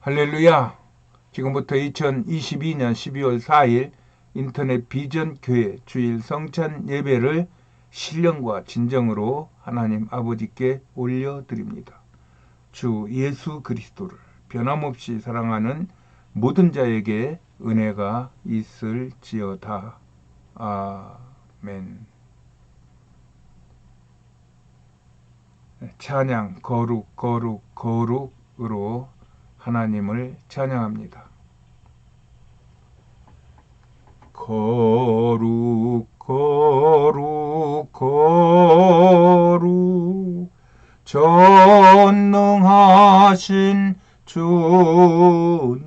할렐루야! 지금부터 2022년 12월 4일 인터넷 비전 교회 주일 성찬 예배를 신령과 진정으로 하나님 아버지께 올려드립니다. 주 예수 그리스도를 변함없이 사랑하는 모든 자에게 은혜가 있을지어다. 아멘. 찬양, 거룩, 거룩, 거룩으로 하나님을 찬양합니다. 거룩, 거룩, 거룩, 전능하신 주님,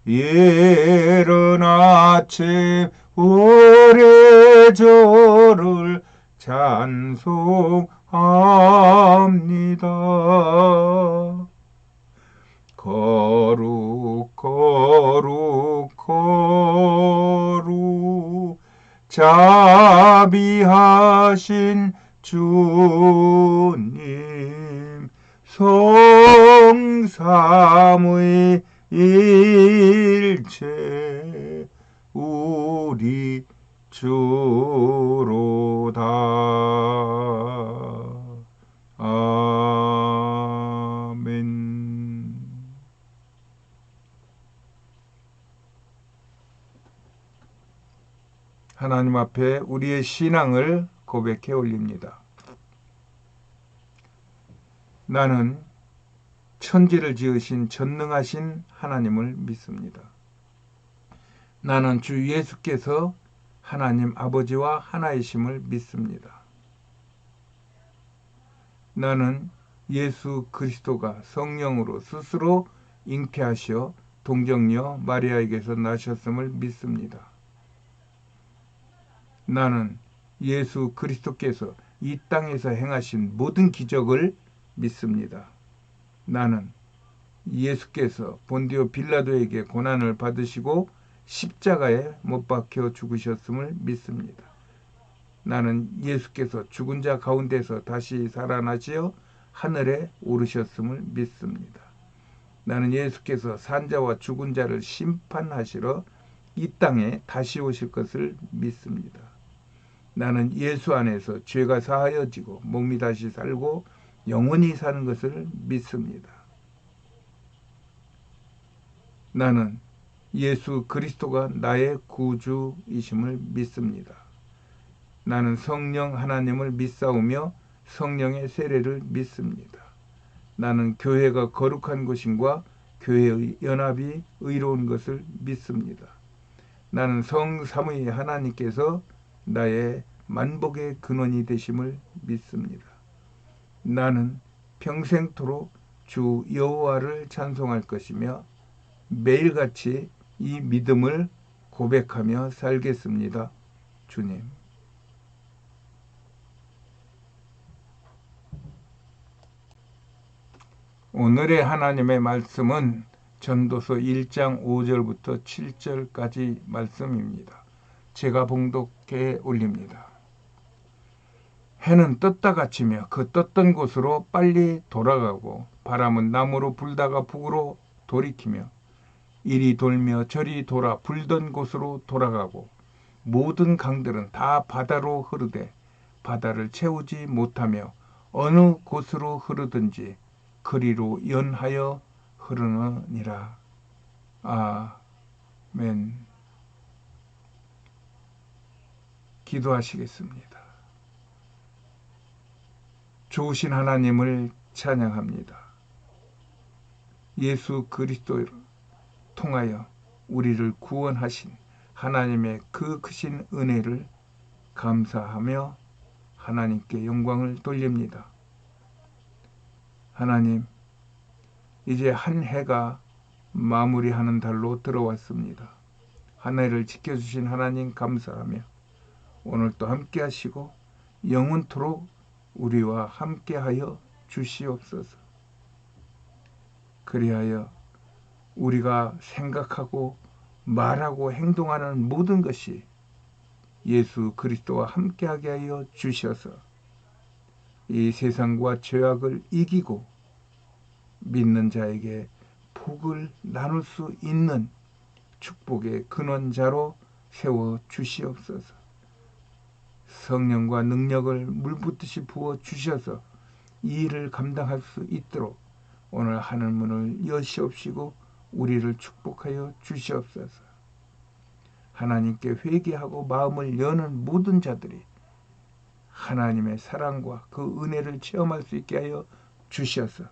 이른 아침 우레절을 찬송합니다. 거룩, 거룩, 거룩, 자비하신 주님, 성삼의 일체 우리 주로다. 아멘. 하나님 앞에 우리의 신앙을 고백해 올립니다. 나는 천지를 지으신 전능하신 하나님을 믿습니다. 나는 주 예수께서 하나님 아버지와 하나이심을 믿습니다. 나는 예수 그리스도가 성령으로 스스로 잉태하셔 동정녀 마리아에게서 나셨음을 믿습니다. 나는 예수 그리스도께서 이 땅에서 행하신 모든 기적을 믿습니다. 나는 예수께서 본디오 빌라도에게 고난을 받으시고 십자가에 못 박혀 죽으셨음을 믿습니다. 나는 예수께서 죽은 자 가운데서 다시 살아나시어 하늘에 오르셨음을 믿습니다. 나는 예수께서 산자와 죽은 자를 심판하시러 이 땅에 다시 오실 것을 믿습니다. 나는 예수 안에서 죄가 사하여지고 몸이 다시 살고 영원히 사는 것을 믿습니다. 나는 예수 그리스도가 나의 구주이심을 믿습니다. 나는 성령 하나님을 믿사오며 성령의 세례를 믿습니다. 나는 교회가 거룩한 것임과 교회의 연합이 의로운 것을 믿습니다. 나는 성삼위 하나님께서 나의 만복의 근원이 되심을 믿습니다. 나는 평생토록 주 여호와를 찬송할 것이며 매일같이 이 믿음을 고백하며 살겠습니다. 주님. 오늘의 하나님의 말씀은 전도서 1장 5절부터 7절까지 말씀입니다. 제가 봉독해 올립니다. 해는 떴다 갇히며 그 떴던 곳으로 빨리 돌아가고 바람은 남으로 불다가 북으로 돌이키며 이리 돌며 저리 돌아 불던 곳으로 돌아가고 모든 강들은 다 바다로 흐르되 바다를 채우지 못하며 어느 곳으로 흐르든지 그리로 연하여 흐르느니라. 아멘. 기도하시겠습니다. 좋으신 하나님을 찬양합니다. 예수 그리스도를 통하여 우리를 구원하신 하나님의 그 크신 은혜를 감사하며 하나님께 영광을 돌립니다. 하나님, 이제 한 해가 마무리하는 달로 들어왔습니다. 한 해를 지켜주신 하나님 감사하며 오늘도 함께 하시고 영원토록 우리와 함께하여 주시옵소서. 그리하여 우리가 생각하고 말하고 행동하는 모든 것이 예수 그리스도와 함께하게 하여 주셔서 이 세상과 죄악을 이기고 믿는 자에게 복을 나눌 수 있는 축복의 근원자로 세워 주시옵소서. 성령과 능력을 물붓듯이 부어 주셔서 이 일을 감당할 수 있도록 오늘 하늘문을 여시옵시고 우리를 축복하여 주시옵소서. 하나님께 회개하고 마음을 여는 모든 자들이 하나님의 사랑과 그 은혜를 체험할 수 있게 하여 주셔서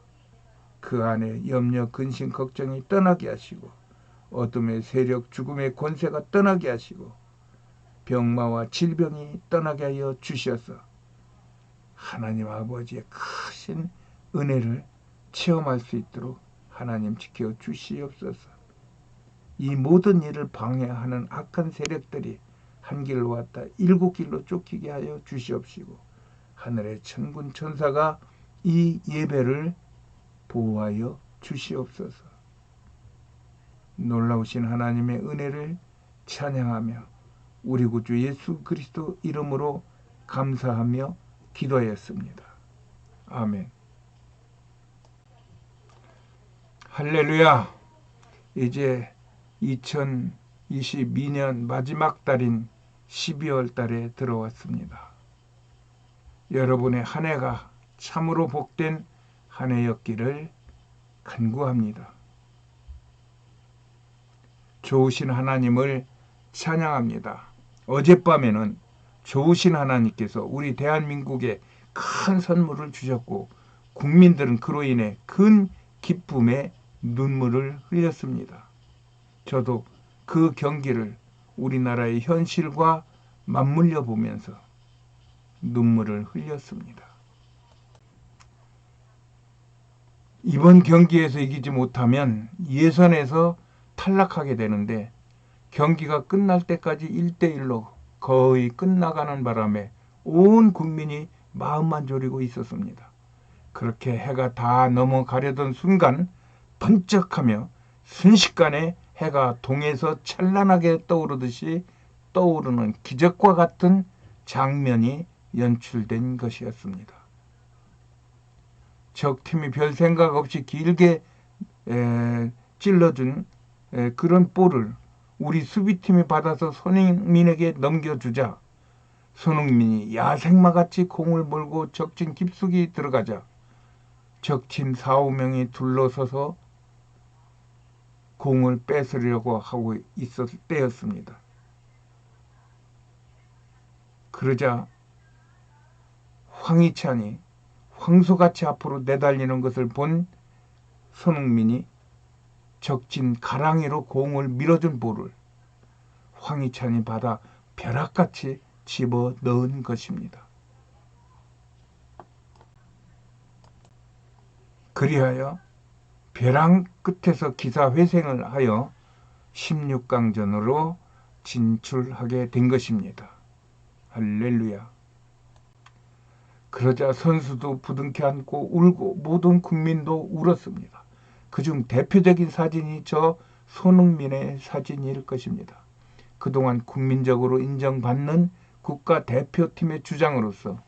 그 안에 염려, 근심, 걱정이 떠나게 하시고 어둠의 세력, 죽음의 권세가 떠나게 하시고 병마와 질병이 떠나게 하여 주셔서 하나님 아버지의 크신 은혜를 체험할 수 있도록 하나님 지켜 주시옵소서. 이 모든 일을 방해하는 악한 세력들이 한 길로 왔다 7길로 쫓기게 하여 주시옵시고 하늘의 천군 천사가 이 예배를 보호하여 주시옵소서. 놀라우신 하나님의 은혜를 찬양하며 우리 구주 예수 그리스도 이름으로 감사하며 기도하였습니다. 아멘. 할렐루야. 이제 2022년 마지막 달인 12월 달에 들어왔습니다. 여러분의 한 해가 참으로 복된 한 해였기를 간구합니다. 좋으신 하나님을 찬양합니다. 어젯밤에는 좋으신 하나님께서 우리 대한민국에 큰 선물을 주셨고 국민들은 그로 인해 큰 기쁨의 눈물을 흘렸습니다. 저도 그 경기를 우리나라의 현실과 맞물려 보면서 눈물을 흘렸습니다. 이번 경기에서 이기지 못하면 예선에서 탈락하게 되는데 경기가 끝날 때까지 1대1로 거의 끝나가는 바람에 온 국민이 마음만 졸이고 있었습니다. 그렇게 해가 다 넘어가려던 순간 번쩍하며 순식간에 해가 동에서 찬란하게 떠오르듯이 떠오르는 기적과 같은 장면이 연출된 것이었습니다. 적팀이 별 생각 없이 길게 찔러준 그런 볼을 우리 수비팀이 받아서 손흥민에게 넘겨주자 손흥민이 야생마같이 공을 몰고 적진 깊숙이 들어가자 적팀 4, 5명이 둘러서서 공을 뺏으려고 하고 있었을 때였습니다. 그러자 황희찬이 황소같이 앞으로 내달리는 것을 본 손흥민이 적진 가랑이로 공을 밀어준 볼을 황희찬이 받아 벼락같이 집어 넣은 것입니다. 그리하여 벼랑 끝에서 기사회생을 하여 16강전으로 진출하게 된 것입니다. 할렐루야. 그러자 선수도 부둥켜 안고 울고 모든 국민도 울었습니다. 그중 대표적인 사진이 저 손흥민의 사진일 것입니다. 그동안 국민적으로 인정받는 국가대표팀의 주장으로서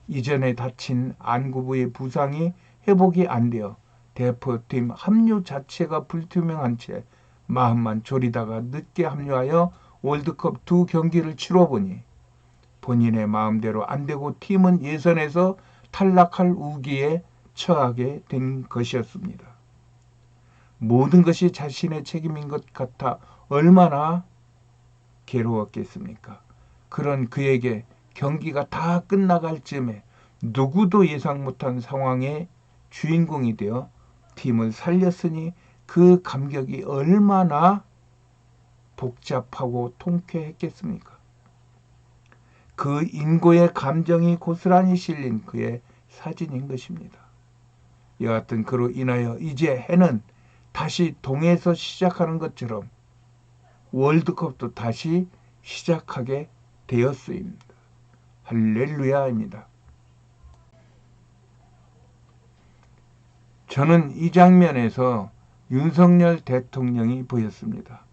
이전에 다친 안구부의 부상이 회복이 안 되어 대표팀 합류 자체가 불투명한 채 마음만 졸이다가 늦게 합류하여 월드컵 2경기를 치러보니 본인의 마음대로 안 되고 팀은 예선에서 탈락할 우기에 처하게 된 것이었습니다. 모든 것이 자신의 책임인 것 같아 얼마나 괴로웠겠습니까? 그런 그에게 경기가 다 끝나갈 즈음에 누구도 예상 못한 상황의 주인공이 되어 팀을 살렸으니 그 감격이 얼마나 복잡하고 통쾌했겠습니까? 그 인고의 감정이 고스란히 실린 그의 사진인 것입니다. 여하튼 그로 인하여 이제 해는 다시 동에서 시작하는 것처럼 월드컵도 다시 시작하게 되었습니다. 할렐루야입니다. 저는 이 장면에서 윤석열 대통령이 보였습니다.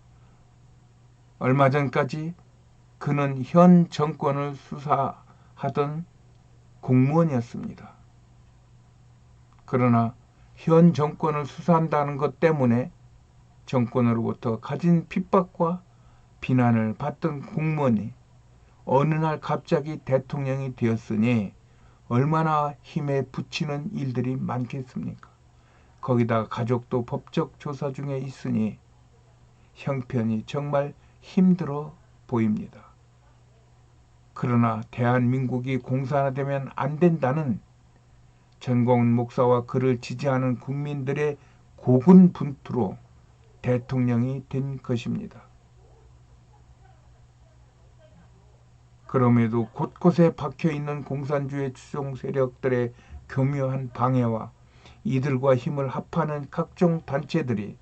얼마 전까지 그는 현 정권을 수사하던 공무원이었습니다. 그러나 현 정권을 수사한다는 것 때문에 정권으로부터 가진 핍박과 비난을 받던 공무원이 어느 날 갑자기 대통령이 되었으니 얼마나 힘에 부치는 일들이 많겠습니까? 거기다가 가족도 법적 조사 중에 있으니 형편이 정말 힘들어 보입니다. 그러나 대한민국이 공산화되면 안 된다는 전광훈 목사와 그를 지지하는 국민들의 고군분투로 대통령이 된 것입니다. 그럼에도 곳곳에 박혀있는 공산주의 추종 세력들의 교묘한 방해와 이들과 힘을 합하는 각종 단체들이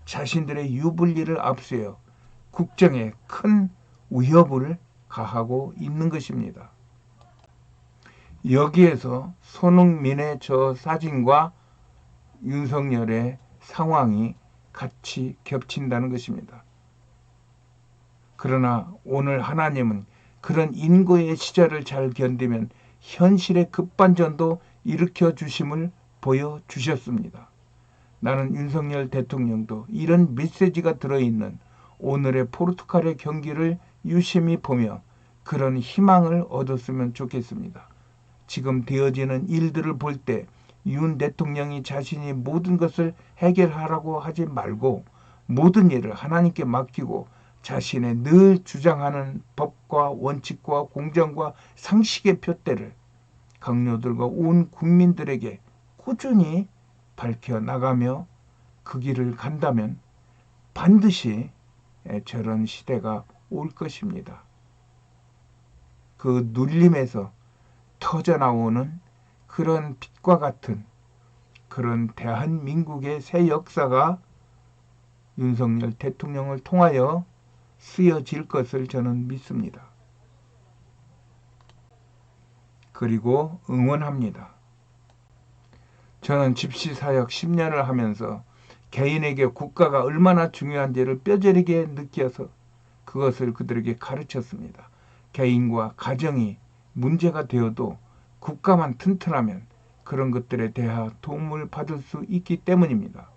자신들의 유불리를 앞세워 국정에 큰 위협을 가하고 있는 것입니다. 여기에서 손흥민의 저 사진과 윤석열의 상황이 같이 겹친다는 것입니다. 그러나 오늘 하나님은 그런 인고의 시절을 잘 견디면 현실의 급반전도 일으켜 주심을 보여주셨습니다. 나는 윤석열 대통령도 이런 메시지가 들어있는 오늘의 포르투갈의 경기를 유심히 보며 그런 희망을 얻었으면 좋겠습니다. 지금 되어지는 일들을 볼 때 윤 대통령이 자신이 모든 것을 해결하라고 하지 말고 모든 일을 하나님께 맡기고 자신의 늘 주장하는 법과 원칙과 공정과 상식의 표대를 강요들과 온 국민들에게 꾸준히 밝혀나가며 그 길을 간다면 반드시 저런 시대가 올 것입니다. 그 눌림에서 터져나오는 그런 빛과 같은 그런 대한민국의 새 역사가 윤석열 대통령을 통하여 쓰여질 것을 저는 믿습니다. 그리고 응원합니다. 저는 집시사역 10년을 하면서 개인에게 국가가 얼마나 중요한지를 뼈저리게 느껴서 그것을 그들에게 가르쳤습니다. 개인과 가정이 문제가 되어도 국가만 튼튼하면 그런 것들에 대해 도움을 받을 수 있기 때문입니다.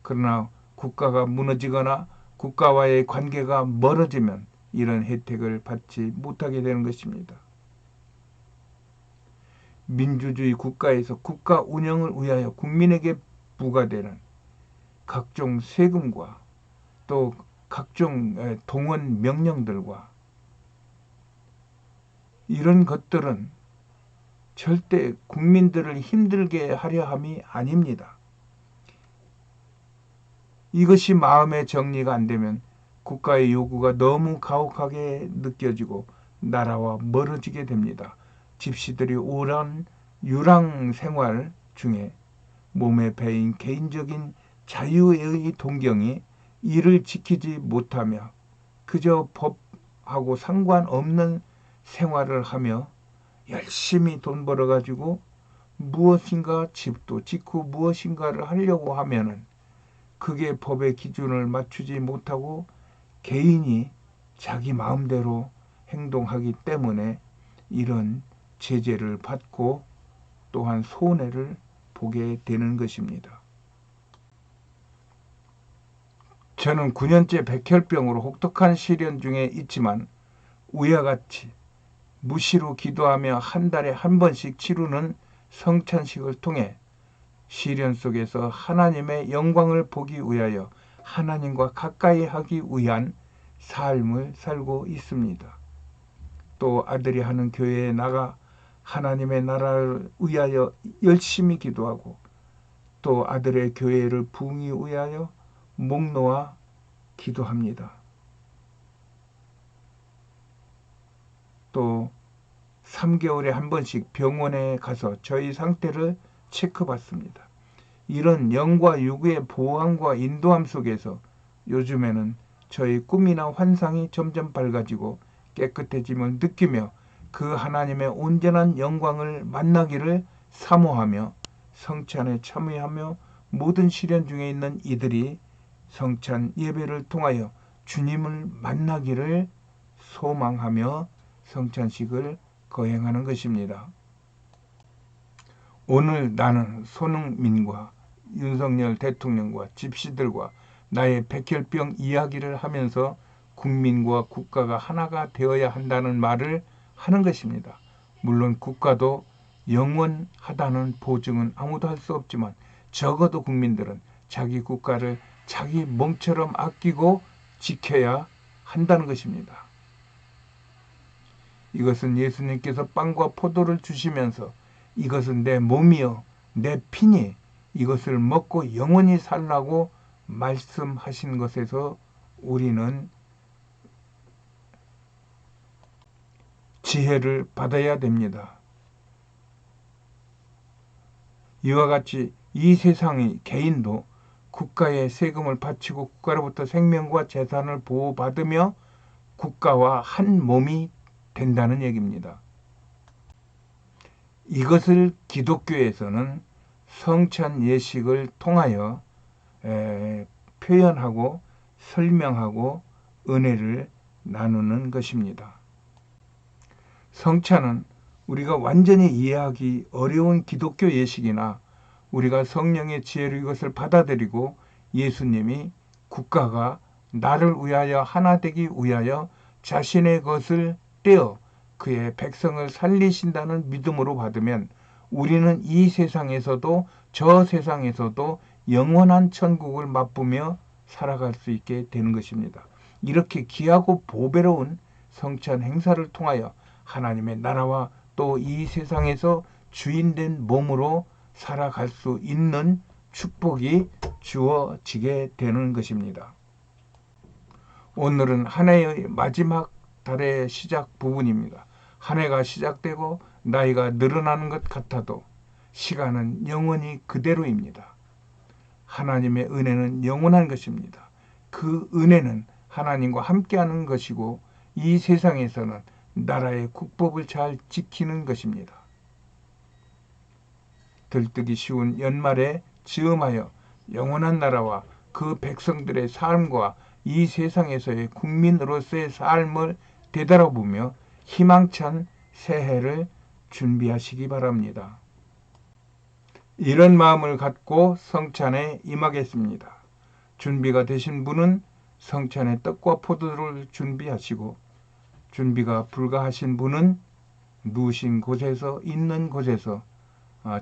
그러나 국가가 무너지거나 국가와의 관계가 멀어지면 이런 혜택을 받지 못하게 되는 것입니다. 민주주의 국가에서 국가 운영을 위하여 국민에게 부과되는 각종 세금과 또 각종 동원 명령들과 이런 것들은 절대 국민들을 힘들게 하려 함이 아닙니다. 이것이 마음의 정리가 안 되면 국가의 요구가 너무 가혹하게 느껴지고 나라와 멀어지게 됩니다. 집시들이 오랜 유랑 생활 중에 몸에 배인 개인적인 자유의 동경이 이를 지키지 못하며 그저 법하고 상관없는 생활을 하며 열심히 돈 벌어가지고 무엇인가 집도 짓고 무엇인가를 하려고 하면은 그게 법의 기준을 맞추지 못하고 개인이 자기 마음대로 행동하기 때문에 이런 제재를 받고 또한 손해를 보게 되는 것입니다. 저는 9년째 백혈병으로 혹독한 시련 중에 있지만 우리와 같이 무시로 기도하며 한 달에 한 번씩 치르는 성찬식을 통해 시련 속에서 하나님의 영광을 보기 위하여 하나님과 가까이 하기 위한 삶을 살고 있습니다. 또 아들이 하는 교회에 나가 하나님의 나라를 위하여 열심히 기도하고 또 아들의 교회를 부흥이 위하여 목 놓아 기도합니다. 또 3개월에 한 번씩 병원에 가서 저희 상태를 체크받습니다. 이런 영과 육의 보호함과 인도함 속에서 요즘에는 저희 꿈이나 환상이 점점 밝아지고 깨끗해짐을 느끼며 그 하나님의 온전한 영광을 만나기를 사모하며 성찬에 참여하며 모든 시련 중에 있는 이들이 성찬 예배를 통하여 주님을 만나기를 소망하며 성찬식을 거행하는 것입니다. 오늘 나는 손흥민과 윤석열 대통령과 집시들과 나의 백혈병 이야기를 하면서 국민과 국가가 하나가 되어야 한다는 말을 하는 것입니다. 물론 국가도 영원하다는 보증은 아무도 할 수 없지만 적어도 국민들은 자기 국가를 자기 몸처럼 아끼고 지켜야 한다는 것입니다. 이것은 예수님께서 빵과 포도를 주시면서 이것은 내 몸이요 내 피니 이것을 먹고 영원히 살라고 말씀하신 것에서 우리는 지혜를 받아야 됩니다. 이와 같이 이 세상의 개인도 국가에 세금을 바치고 국가로부터 생명과 재산을 보호받으며 국가와 한 몸이 된다는 얘기입니다. 이것을 기독교에서는 성찬 예식을 통하여 표현하고 설명하고 은혜를 나누는 것입니다. 성찬은 우리가 완전히 이해하기 어려운 기독교 예식이나 우리가 성령의 지혜로 이것을 받아들이고 예수님이 국가가 나를 위하여 하나 되기 위하여 자신의 것을 떼어 그의 백성을 살리신다는 믿음으로 받으면 우리는 이 세상에서도 저 세상에서도 영원한 천국을 맛보며 살아갈 수 있게 되는 것입니다. 이렇게 귀하고 보배로운 성찬 행사를 통하여 하나님의 나라와 또 이 세상에서 주인된 몸으로 살아갈 수 있는 축복이 주어지게 되는 것입니다. 오늘은 한 해의 마지막 달의 시작 부분입니다. 한 해가 시작되고 나이가 늘어나는 것 같아도 시간은 영원히 그대로입니다. 하나님의 은혜는 영원한 것입니다. 그 은혜는 하나님과 함께하는 것이고 이 세상에서는 나라의 국법을 잘 지키는 것입니다. 들뜨기 쉬운 연말에 즈음하여 영원한 나라와 그 백성들의 삶과 이 세상에서의 국민으로서의 삶을 되돌아보며 희망찬 새해를 준비하시기 바랍니다. 이런 마음을 갖고 성찬에 임하겠습니다. 준비가 되신 분은 성찬의 떡과 포도를 준비하시고 준비가 불가하신 분은 누우신 곳에서 있는 곳에서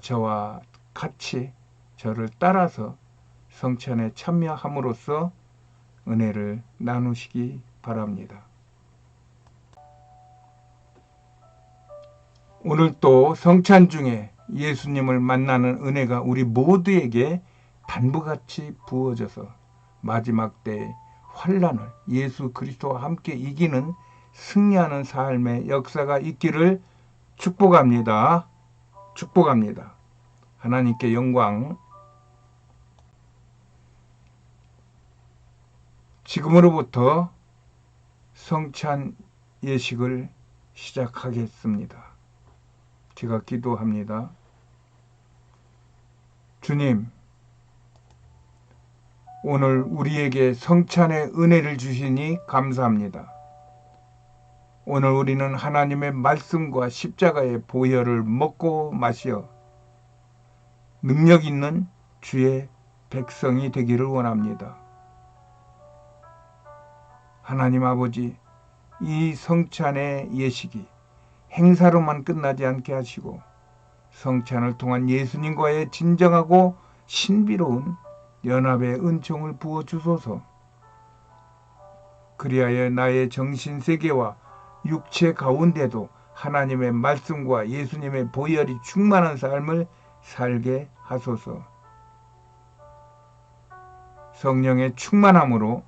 저와 같이 저를 따라서 성찬에 참여함으로써 은혜를 나누시기 바랍니다. 오늘 또 성찬 중에 예수님을 만나는 은혜가 우리 모두에게 단부같이 부어져서 마지막 때의 환난을 예수 그리스도와 함께 이기는 승리하는 삶의 역사가 있기를 축복합니다. 축복합니다. 하나님께 영광. 지금으로부터 성찬 예식을 시작하겠습니다. 제가 기도합니다. 주님, 오늘 우리에게 성찬의 은혜를 주시니 감사합니다. 오늘 우리는 하나님의 말씀과 십자가의 보혈을 먹고 마시어 능력 있는 주의 백성이 되기를 원합니다. 하나님 아버지, 이 성찬의 예식이 행사로만 끝나지 않게 하시고 성찬을 통한 예수님과의 진정하고 신비로운 연합의 은총을 부어주소서. 그리하여 나의 정신세계와 육체 가운데도 하나님의 말씀과 예수님의 보혈이 충만한 삶을 살게 하소서. 성령의 충만함으로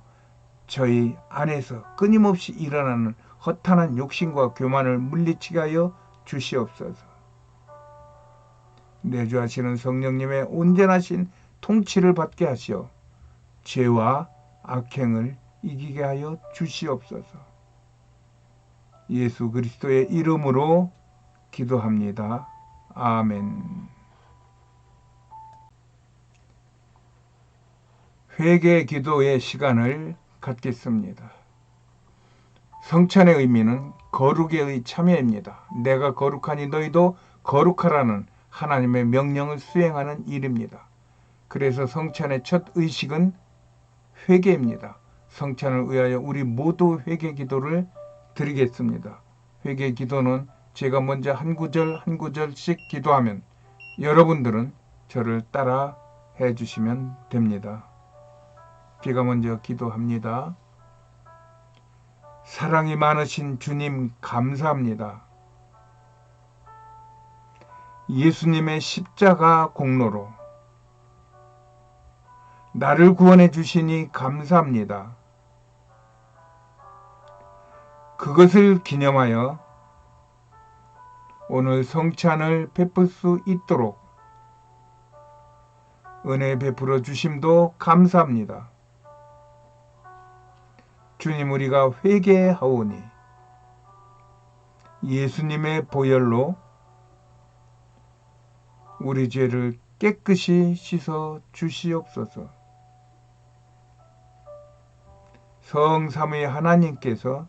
저희 안에서 끊임없이 일어나는 허탄한 욕심과 교만을 물리치게 하여 주시옵소서. 내주하시는 성령님의 온전하신 통치를 받게 하시어 죄와 악행을 이기게 하여 주시옵소서. 예수 그리스도의 이름으로 기도합니다. 아멘. 회개 기도의 시간을 갖겠습니다. 성찬의 의미는 거룩의 참여입니다. 내가 거룩하니 너희도 거룩하라는 하나님의 명령을 수행하는 일입니다. 그래서 성찬의 첫 의식은 회개입니다. 성찬을 위하여 우리 모두 회개 기도를 드리겠습니다. 회개 기도는 제가 먼저 한 구절 한 구절씩 기도하면 여러분들은 저를 따라 해주시면 됩니다. 제가 먼저 기도합니다. 사랑이 많으신 주님 감사합니다. 예수님의 십자가 공로로 나를 구원해 주시니 감사합니다. 그것을 기념하여 오늘 성찬을 베풀 수 있도록 은혜 베풀어 주심도 감사합니다. 주님, 우리가 회개하오니 예수님의 보혈로 우리 죄를 깨끗이 씻어 주시옵소서. 성삼위 하나님께서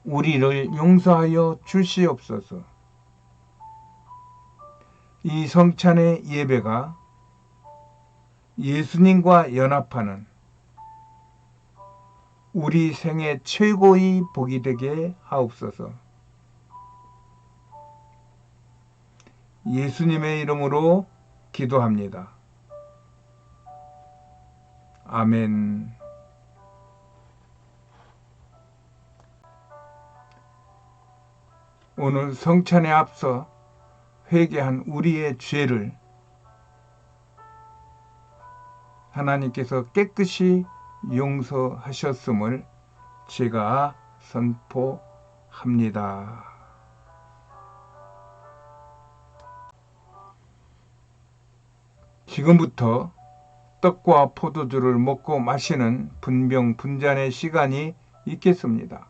우리를 용서하여 주시옵소서. 이 성찬의 예배가 예수님과 연합하는 우리 생애 최고의 복이 되게 하옵소서. 예수님의 이름으로 기도합니다. 아멘. 오늘 성찬에 앞서 회개한 우리의 죄를 하나님께서 깨끗이 용서하셨음을 제가 선포합니다. 지금부터 떡과 포도주를 먹고 마시는 분병분잔의 시간이 있겠습니다.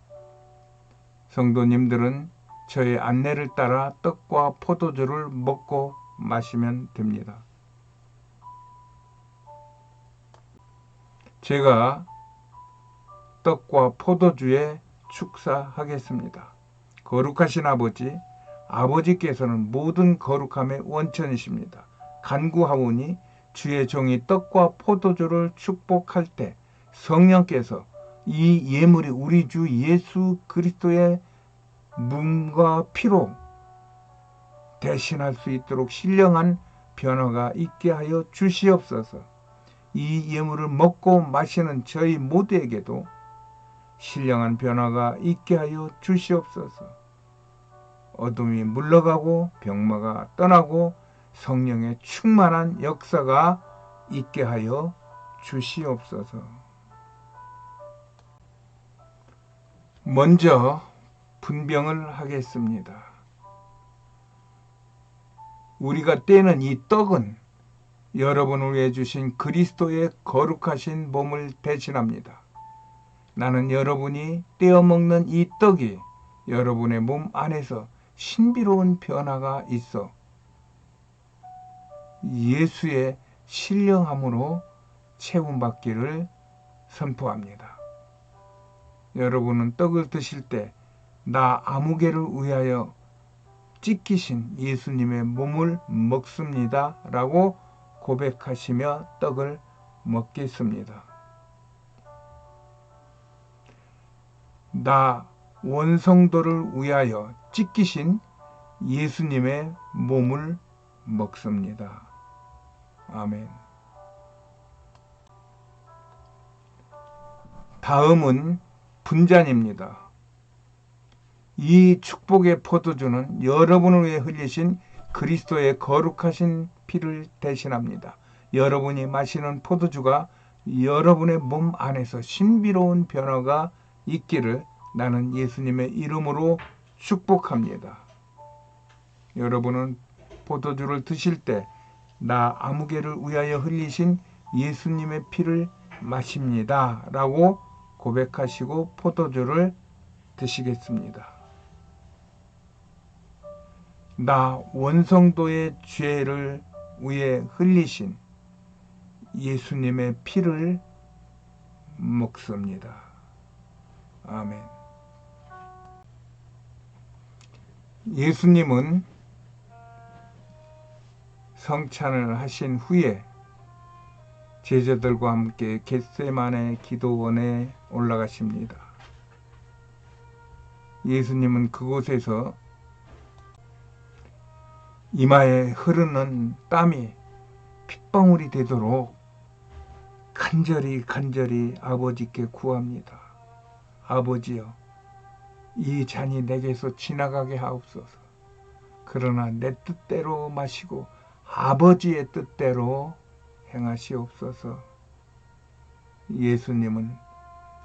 성도님들은 저의 안내를 따라 떡과 포도주를 먹고 마시면 됩니다. 제가 떡과 포도주에 축사하겠습니다. 거룩하신 아버지, 아버지께서는 모든 거룩함의 원천이십니다. 간구하오니 주의 종이 떡과 포도주를 축복할 때 성령께서 이 예물이 우리 주 예수 그리스도의 몸과 피로 대신할 수 있도록 신령한 변화가 있게 하여 주시옵소서. 이 예물을 먹고 마시는 저희 모두에게도 신령한 변화가 있게 하여 주시옵소서. 어둠이 물러가고 병마가 떠나고 성령의 충만한 역사가 있게 하여 주시옵소서. 먼저 분병을 하겠습니다. 우리가 떼는 이 떡은 여러분을 위해 주신 그리스도의 거룩하신 몸을 대신합니다. 나는 여러분이 떼어 먹는 이 떡이 여러분의 몸 안에서 신비로운 변화가 있어 예수의 신령함으로 채움받기를 선포합니다. 여러분은 떡을 드실 때 나 아무개를 위하여 찢기신 예수님의 몸을 먹습니다 라고 고백하시며 떡을 먹겠습니다. 나 원성도를 위하여 찢기신 예수님의 몸을 먹습니다. 아멘. 다음은 분잔입니다. 이 축복의 포도주는 여러분을 위해 흘리신 그리스도의 거룩하신 피를 대신합니다. 여러분이 마시는 포도주가 여러분의 몸 안에서 신비로운 변화가 있기를 나는 예수님의 이름으로 축복합니다. 여러분은 포도주를 드실 때 나 아무개를 위하여 흘리신 예수님의 피를 마십니다 라고 고백하시고 포도주를 드시겠습니다. 나 원성도의 죄를 위해 흘리신 예수님의 피를 먹습니다. 아멘. 예수님은 성찬을 하신 후에 제자들과 함께 겟세마네 기도원에 올라가십니다. 예수님은 그곳에서 이마에 흐르는 땀이 핏방울이 되도록 간절히 아버지께 구합니다. 아버지여, 이 잔이 내게서 지나가게 하옵소서. 그러나 내 뜻대로 마시고 아버지의 뜻대로 행하시옵소서. 예수님은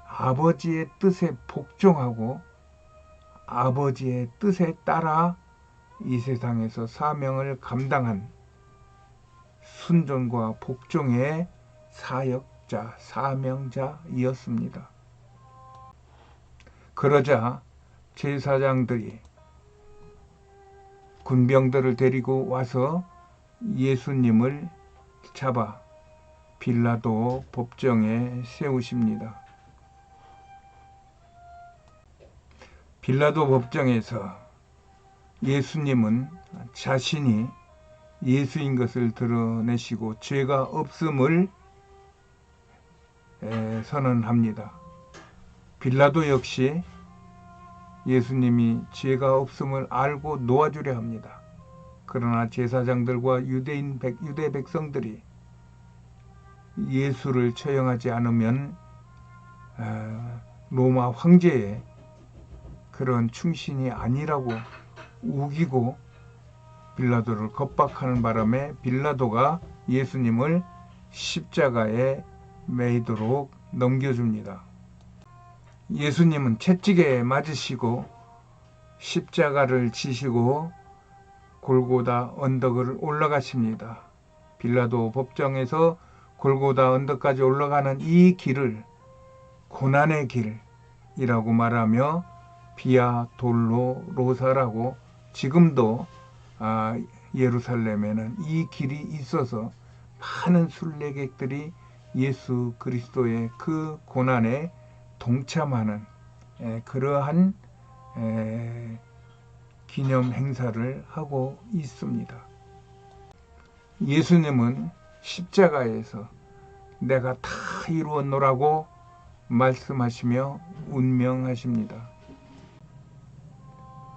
아버지의 뜻에 복종하고 아버지의 뜻에 따라 이 세상에서 사명을 감당한 순종과 복종의 사역자, 사명자이었습니다. 그러자 제사장들이 군병들을 데리고 와서 예수님을 잡아 빌라도 법정에 세우십니다. 빌라도 법정에서 예수님은 자신이 예수인 것을 드러내시고 죄가 없음을 선언합니다. 빌라도 역시 예수님이 죄가 없음을 알고 놓아주려 합니다. 그러나 제사장들과 유대 백성들이 예수를 처형하지 않으면 로마 황제의 그런 충신이 아니라고 우기고 빌라도를 겁박하는 바람에 빌라도가 예수님을 십자가에 매이도록 넘겨줍니다. 예수님은 채찍에 맞으시고 십자가를 지시고 골고다 언덕을 올라가십니다. 빌라도 법정에서 골고다 언덕까지 올라가는 이 길을 고난의 길이라고 말하며 비아 돌로로사라고 지금도 예루살렘에는 이 길이 있어서 많은 순례객들이 예수 그리스도의 그 고난에 동참하는 그러한 기념 행사를 하고 있습니다. 예수님은 십자가에서 내가 다 이루었노라고 말씀하시며 운명하십니다.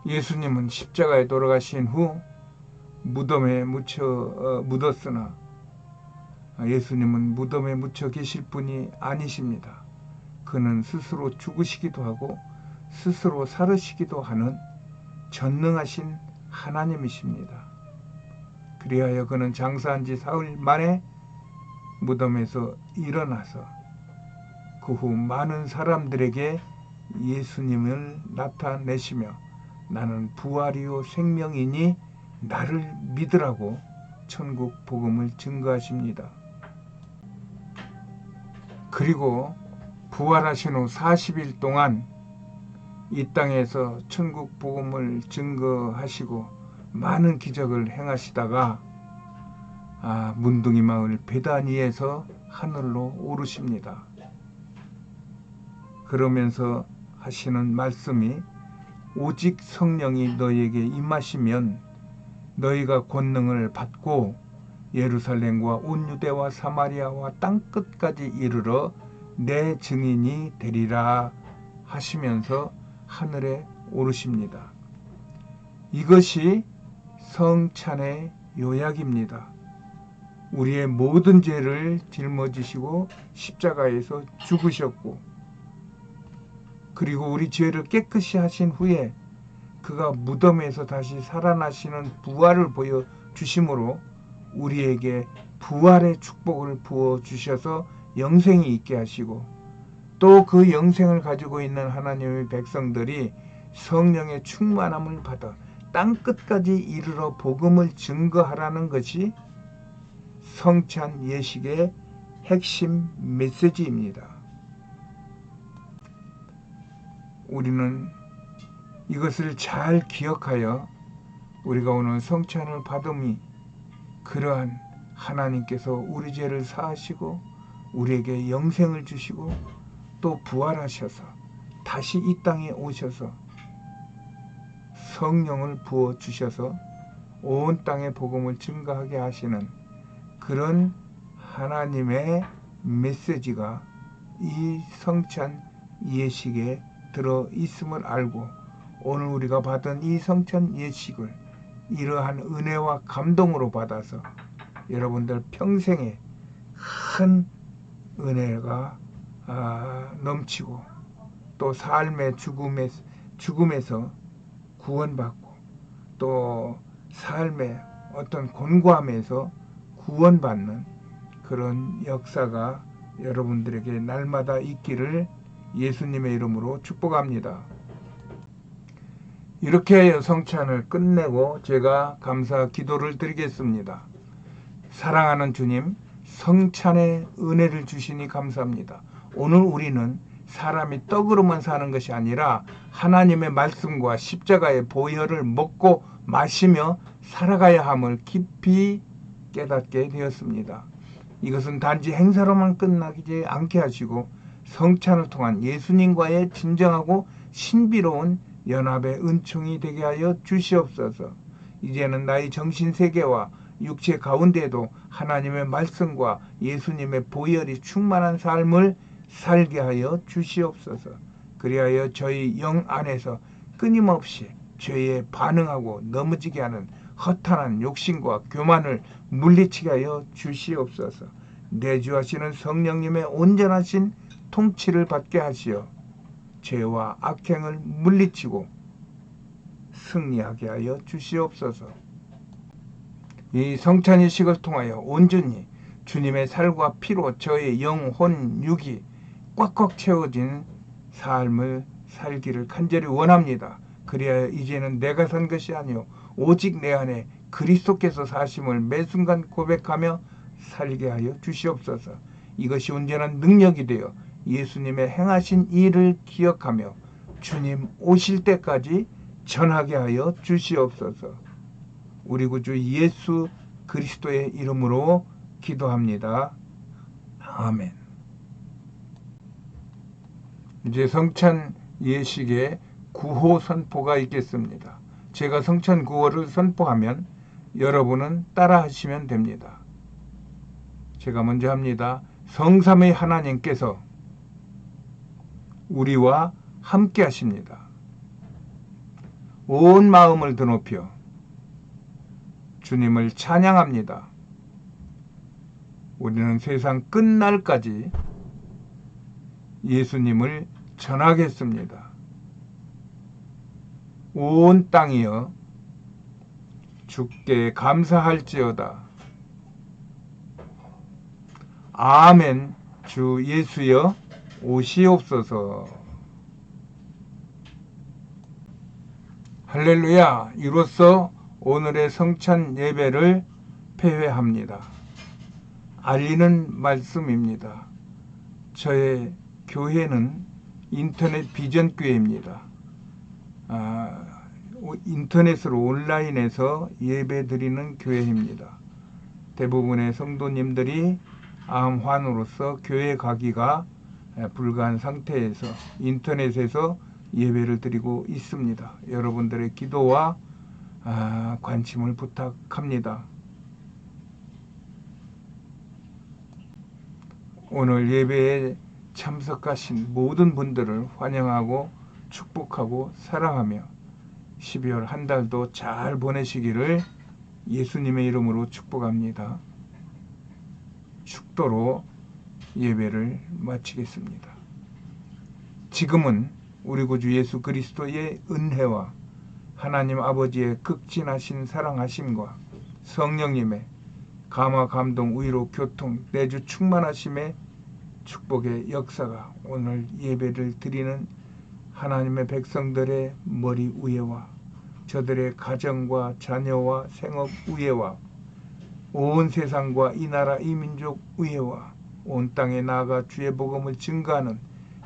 예수님은 십자가에 돌아가신 후 무덤에 묻었으나 예수님은 무덤에 묻혀 계실 분이 아니십니다. 그는 스스로 죽으시기도 하고 스스로 살으시기도 하는 전능하신 하나님이십니다. 그리하여 그는 장사한 지 사흘 만에 무덤에서 일어나서 그 후 많은 사람들에게 예수님을 나타내시며 나는 부활이요 생명이니 나를 믿으라고 천국 복음을 증거하십니다. 그리고 부활하신 후 40일 동안 이 땅에서 천국 복음을 증거하시고 많은 기적을 행하시다가 문둥이 마을 베다니에서 하늘로 오르십니다. 그러면서 하시는 말씀이 오직 성령이 너희에게 임하시면 너희가 권능을 받고 예루살렘과 온 유대와 사마리아와 땅끝까지 이르러 내 증인이 되리라 하시면서 하늘에 오르십니다. 이것이 성찬의 요약입니다. 우리의 모든 죄를 짊어지시고 십자가에서 죽으셨고 그리고 우리 죄를 깨끗이 하신 후에 그가 무덤에서 다시 살아나시는 부활을 보여주심으로 우리에게 부활의 축복을 부어주셔서 영생이 있게 하시고 또 그 영생을 가지고 있는 하나님의 백성들이 성령의 충만함을 받아 땅끝까지 이르러 복음을 증거하라는 것이 성찬 예식의 핵심 메시지입니다. 우리는 이것을 잘 기억하여 우리가 오늘 성찬을 받음이 그러한 하나님께서 우리 죄를 사하시고 우리에게 영생을 주시고 또 부활하셔서 다시 이 땅에 오셔서 성령을 부어주셔서 온 땅에 복음을 증거하게 하시는 그런 하나님의 메시지가 이 성찬 예식에 들어 있음을 알고 오늘 우리가 받은 이 성찬 예식을 이러한 은혜와 감동으로 받아서 여러분들 평생에 큰 은혜가 넘치고 또 삶의 죽음에서 구원받고 또 삶의 어떤 곤고함에서 구원받는 그런 역사가 여러분들에게 날마다 있기를 예수님의 이름으로 축복합니다. 이렇게 성찬을 끝내고 제가 감사 기도를 드리겠습니다. 사랑하는 주님, 성찬의 은혜를 주시니 감사합니다. 오늘 우리는 사람이 떡으로만 사는 것이 아니라 하나님의 말씀과 십자가의 보혈을 먹고 마시며 살아가야 함을 깊이 깨닫게 되었습니다. 이것은 단지 행사로만 끝나지 않게 하시고 성찬을 통한 예수님과의 진정하고 신비로운 연합의 은총이 되게 하여 주시옵소서. 이제는 나의 정신세계와 육체 가운데에도 하나님의 말씀과 예수님의 보혈이 충만한 삶을 살게 하여 주시옵소서. 그리하여 저희 영 안에서 끊임없이 죄에 반응하고 넘어지게 하는 허탄한 욕심과 교만을 물리치게 하여 주시옵소서. 내주하시는 성령님의 온전하신 통치를 받게 하시어 죄와 악행을 물리치고 승리하게 하여 주시옵소서. 이 성찬의식을 통하여 온전히 주님의 살과 피로 저의 영혼, 육이 꽉꽉 채워진 삶을 살기를 간절히 원합니다. 그래야 이제는 내가 산 것이 아니요 오직 내 안에 그리스도께서 사심을 매순간 고백하며 살게 하여 주시옵소서. 이것이 온전한 능력이 되어 예수님의 행하신 일을 기억하며 주님 오실 때까지 전하게 하여 주시옵소서. 우리 구주 예수 그리스도의 이름으로 기도합니다. 아멘. 이제 성찬 예식에 구호 선포가 있겠습니다. 제가 성찬 구호를 선포하면 여러분은 따라 하시면 됩니다. 제가 먼저 합니다. 성삼위 하나님께서 우리와 함께 하십니다. 온 마음을 드높여 주님을 찬양합니다. 우리는 세상 끝날까지 예수님을 전하겠습니다. 온 땅이여 주께 감사할지어다. 아멘. 주 예수여 오시옵소서. 할렐루야. 이로써 오늘의 성찬 예배를 폐회합니다. 알리는 말씀입니다. 저의 교회는 인터넷 비전 교회입니다. 인터넷으로 온라인에서 예배 드리는 교회입니다. 대부분의 성도님들이 암환으로서 교회 가기가 불가한 상태에서 인터넷에서 예배를 드리고 있습니다. 여러분들의 기도와 관심을 부탁합니다. 오늘 예배에 참석하신 모든 분들을 환영하고 축복하고 사랑하며 12월 한 달도 잘 보내시기를 예수님의 이름으로 축복합니다. 축도로 예배를 마치겠습니다. 지금은 우리 구주 예수 그리스도의 은혜와 하나님 아버지의 극진하신 사랑하심과 성령님의 감화 감동 위로 교통 내주 충만하심의 축복의 역사가 오늘 예배를 드리는 하나님의 백성들의 머리 위에와 저들의 가정과 자녀와 생업 위에와 온 세상과 이 나라 이 민족 위에와 온 땅에 나아가 주의 복음을 증거하는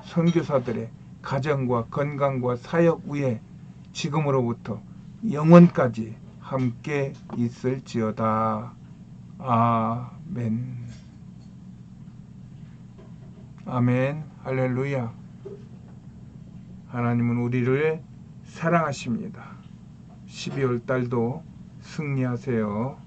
선교사들의 가정과 건강과 사역 위에 지금으로부터 영원까지 함께 있을지어다. 아멘. 아멘. 할렐루야. 하나님은 우리를 사랑하십니다. 12월 달도 승리하세요.